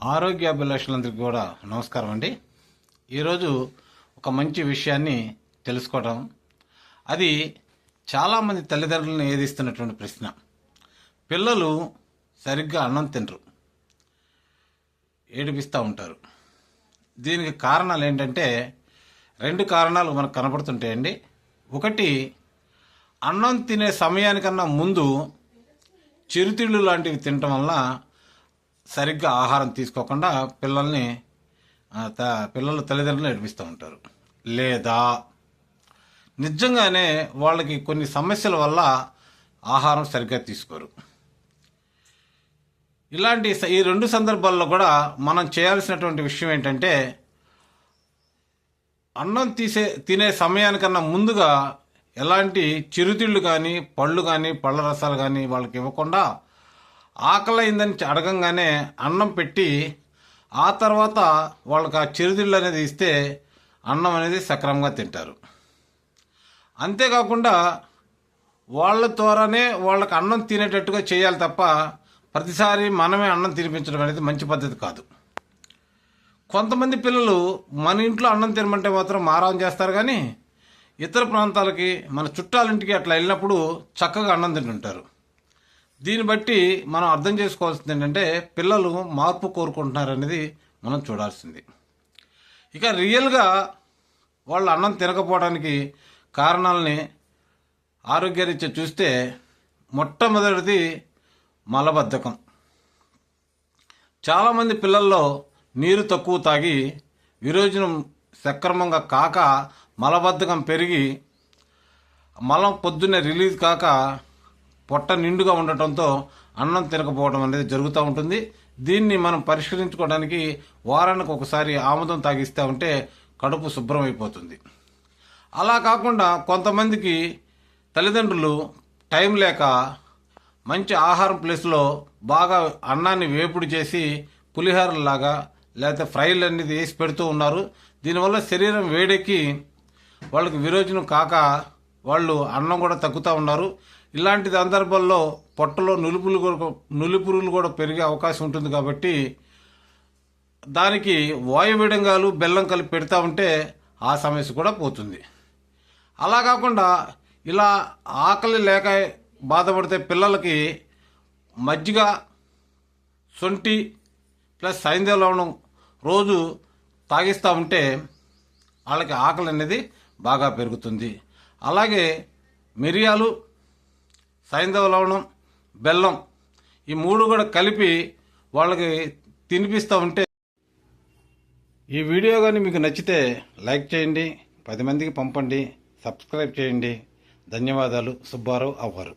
ఆరోగ్యాభిలాషులందరికీ కూడా నమస్కారం అండి. ఈరోజు ఒక మంచి విషయాన్ని తెలుసుకోవడం, అది చాలామంది తల్లిదండ్రులను ఏదిస్తున్నటువంటి ప్రశ్న. పిల్లలు సరిగ్గా అన్నం తినరు, ఏడిపిస్తూ ఉంటారు. దీనికి కారణాలు ఏంటంటే 2 కారణాలు మనకు కనపడుతుంటాయండి. ఒకటి, అన్నం తినే సమయానికన్నా ముందు చిరుతిళ్ళు లాంటివి తినటం వల్ల సరిగ్గా ఆహారం తీసుకోకుండా పిల్లలు తల్లిదండ్రులు నడిపిస్తూ ఉంటారు. లేదా నిజంగానే వాళ్ళకి కొన్ని సమస్యల వల్ల ఆహారం సరిగ్గా తీసుకోరు. ఇలాంటి ఈ 2 సందర్భాల్లో కూడా మనం చేయాల్సినటువంటి విషయం ఏంటంటే, అన్నం తినే సమయానికన్నా ముందుగా ఎలాంటి చిరుతిళ్ళు కానీ, పళ్ళు కానీ, పళ్ళ రసాలు కానీ వాళ్ళకి ఇవ్వకుండా, ఆకలైందని అడగంగానే అన్నం పెట్టి ఆ తర్వాత వాళ్ళకి ఆ చిరుతిళ్ళు అనేది ఇస్తే అన్నం అనేది సక్రమంగా తింటారు. అంతేకాకుండా వాళ్ళ ద్వారానే వాళ్ళకి అన్నం తినేటట్టుగా చేయాలి తప్ప ప్రతిసారి మనమే అన్నం తినిపించడం అనేది మంచి పద్ధతి కాదు. కొంతమంది పిల్లలు మన ఇంట్లో అన్నం తినమంటే మాత్రం మారం చేస్తారు, కానీ ఇతర ప్రాంతాలకి, మన చుట్టాలింటికి అట్లా వెళ్ళినప్పుడు చక్కగా అన్నం తింటుంటారు. దీన్ని బట్టి మనం అర్థం చేసుకోవాల్సింది ఏంటంటే, పిల్లలు మార్పు కోరుకుంటున్నారనేది మనం చూడాల్సింది. ఇక రియల్గా వాళ్ళు అన్నం తినకపోవడానికి కారణాలని ఆరోగ్యరీత్యా చూస్తే, మొట్టమొదటిది మలబద్ధకం. చాలామంది పిల్లల్లో నీరు తక్కువ తాగి విరోచనం సక్రమంగా కాక మలబద్ధకం పెరిగి మలం పొద్దున్నే రిలీజ్ కాక పొట్ట నిండుగా ఉండటంతో అన్నం తినకపోవడం అనేది జరుగుతూ ఉంటుంది. దీన్ని మనం పరిష్కరించుకోవడానికి వారానికి ఒకసారి ఆముదం తాగిస్తూ ఉంటే కడుపు శుభ్రం అయిపోతుంది. అలా కాకుండా కొంతమందికి తల్లిదండ్రులు టైం లేక మంచి ఆహారం ప్లేస్లో బాగా అన్నాన్ని వేపుడు చేసి పులిహోరలాగా లేకపోతే ఫ్రైలు అనేది వేసి పెడుతూ ఉన్నారు. దీనివల్ల శరీరం వేడెక్కి వాళ్ళకి విరోచనం కాక వాళ్ళు అన్నం కూడా తగ్గుతూ ఉన్నారు. ఇలాంటి సందర్భాల్లో పొట్టలో నులిపురుగులు కూడా పెరిగే అవకాశం ఉంటుంది. కాబట్టి దానికి వాయువిడంగాలు, బెల్లం కలిపి పెడతా ఉంటే ఆ సమస్య కూడా పోతుంది. అలా కాకుండా ఇలా ఆకలి లేక బాధపడితే పిల్లలకి మజ్జిగ, సొంటి ప్లస్ సైంధవ లవణం రోజు తాగిస్తూ ఉంటే వాళ్ళకి ఆకలి అనేది బాగా పెరుగుతుంది. అలాగే మిరియాలు, సైంధవ లవణం, బెల్లం ఈ 3 కూడా కలిపి వాళ్ళకి తినిపిస్తూ ఉంటే. ఈ వీడియో కానీ మీకు నచ్చితే లైక్ చేయండి, 10 మందికి పంపండి, సబ్స్క్రైబ్ చేయండి. ధన్యవాదాలు. సుబ్బారావు అవ్వారు.